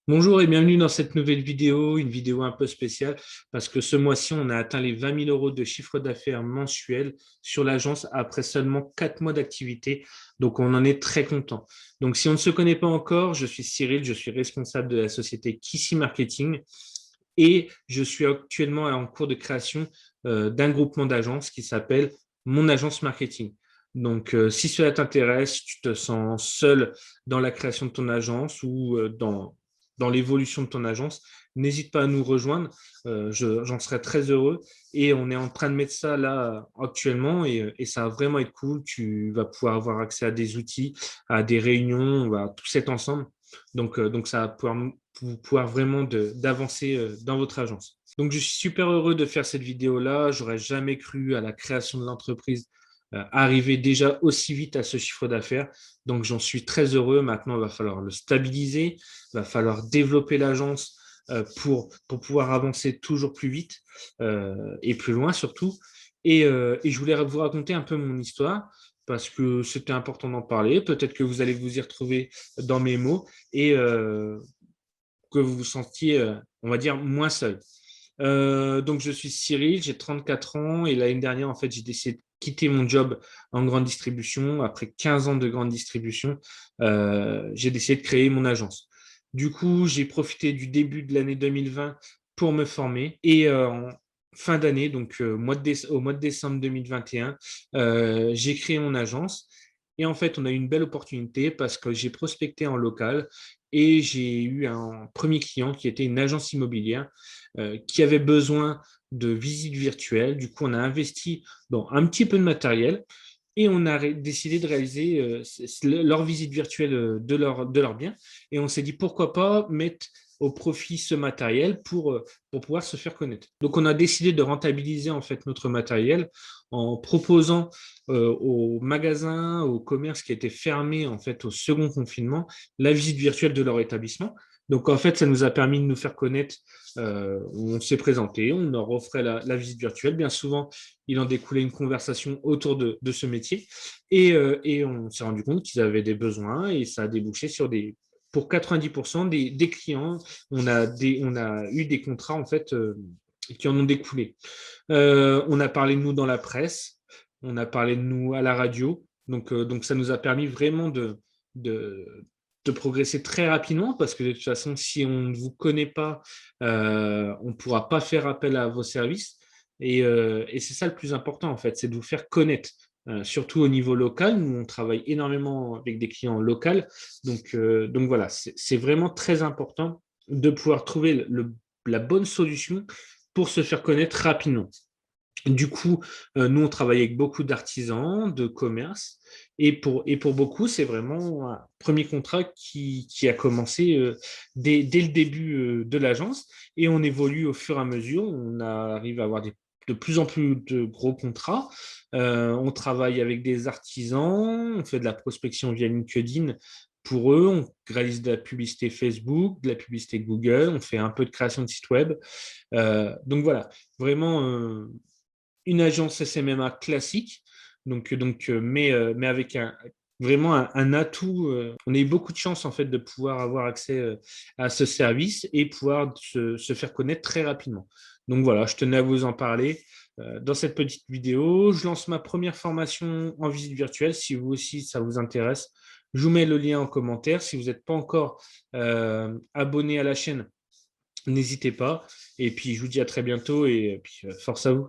Bonjour et bienvenue dans cette nouvelle vidéo, une vidéo un peu spéciale parce que ce mois-ci, on a atteint les 20 000 euros de chiffre d'affaires mensuel sur l'agence après seulement 4 mois d'activité. Donc, on en est très content. Donc, si on ne se connaît pas encore, je suis Cyril, je suis responsable de la société Kissy Marketing et je suis actuellement en cours de création d'un groupement d'agences qui s'appelle Mon Agence Marketing. Donc, si cela t'intéresse, tu te sens seul dans la création de ton agence ou dans l'évolution de ton agence, n'hésite pas à nous rejoindre. J'en serais très heureux. Et on est en train de mettre ça là actuellement et ça va vraiment être cool. Tu vas pouvoir avoir accès à des outils, à des réunions, on va tous être ensemble. Donc ça va pouvoir vraiment d'avancer dans votre agence. Donc, je suis super heureux de faire cette vidéo-là. J'aurais jamais cru à la création de l'entreprise arriver déjà aussi vite à ce chiffre d'affaires. Donc, j'en suis très heureux. Maintenant, il va falloir le stabiliser, il va falloir développer l'agence pour pouvoir avancer toujours plus vite et plus loin surtout. Et je voulais vous raconter un peu mon histoire parce que c'était important d'en parler. Peut-être que vous allez vous y retrouver dans mes mots et que vous vous sentiez, on va dire, moins seul. Donc, je suis Cyril, j'ai 34 ans et l'année dernière, en fait, j'ai décidé de quitter mon job en grande distribution. Après 15 ans de grande distribution, j'ai décidé de créer mon agence. Du coup, j'ai profité du début de l'année 2020 pour me former et en fin d'année, donc au mois de décembre 2021, j'ai créé mon agence. Et en fait, on a eu une belle opportunité parce que j'ai prospecté en local et j'ai eu un premier client qui était une agence immobilière qui avait besoin de visites virtuelles. Du coup, on a investi dans un petit peu de matériel et on a décidé de réaliser leur visite virtuelle de leur bien. Et on s'est dit pourquoi pas mettre au profit ce matériel pour pouvoir se faire connaître. Donc, on a décidé de rentabiliser en fait notre matériel en proposant aux magasins, aux commerces qui étaient fermés en fait au second confinement, la visite virtuelle de leur établissement. Donc, en fait, ça nous a permis de nous faire connaître. On s'est présenté, on leur offrait la visite virtuelle. Bien souvent, il en découlait une conversation autour de ce métier. Et on s'est rendu compte qu'ils avaient des besoins et ça a débouché sur pour 90% des clients, on a eu des contrats en fait qui en ont découlé. On a parlé de nous dans la presse, on a parlé de nous à la radio. Donc ça nous a permis vraiment de, de progresser très rapidement parce que de toute façon, si on ne vous connaît pas, on ne pourra pas faire appel à vos services. Et c'est ça le plus important, en fait, c'est de vous faire connaître. Surtout au niveau local, nous on travaille énormément avec des clients locaux, donc voilà, c'est vraiment très important de pouvoir trouver la bonne solution pour se faire connaître rapidement. Du coup, nous, on travaille avec beaucoup d'artisans, de commerces, et pour beaucoup, c'est vraiment un premier contrat qui a commencé dès le début de l'agence, et on évolue au fur et à mesure, on arrive à avoir de plus en plus de gros contrats. On travaille avec des artisans, on fait de la prospection via LinkedIn pour eux, on réalise de la publicité Facebook, de la publicité Google, on fait un peu de création de site web. Donc voilà, vraiment une agence SMMA classique, mais avec vraiment un atout. On a eu beaucoup de chance en fait de pouvoir avoir accès à ce service et pouvoir se faire connaître très rapidement. Donc voilà, je tenais à vous en parler dans cette petite vidéo. Je lance ma première formation en visite virtuelle. Si vous aussi, ça vous intéresse, je vous mets le lien en commentaire. Si vous n'êtes pas encore abonné à la chaîne, n'hésitez pas. Et puis, je vous dis à très bientôt et puis, force à vous.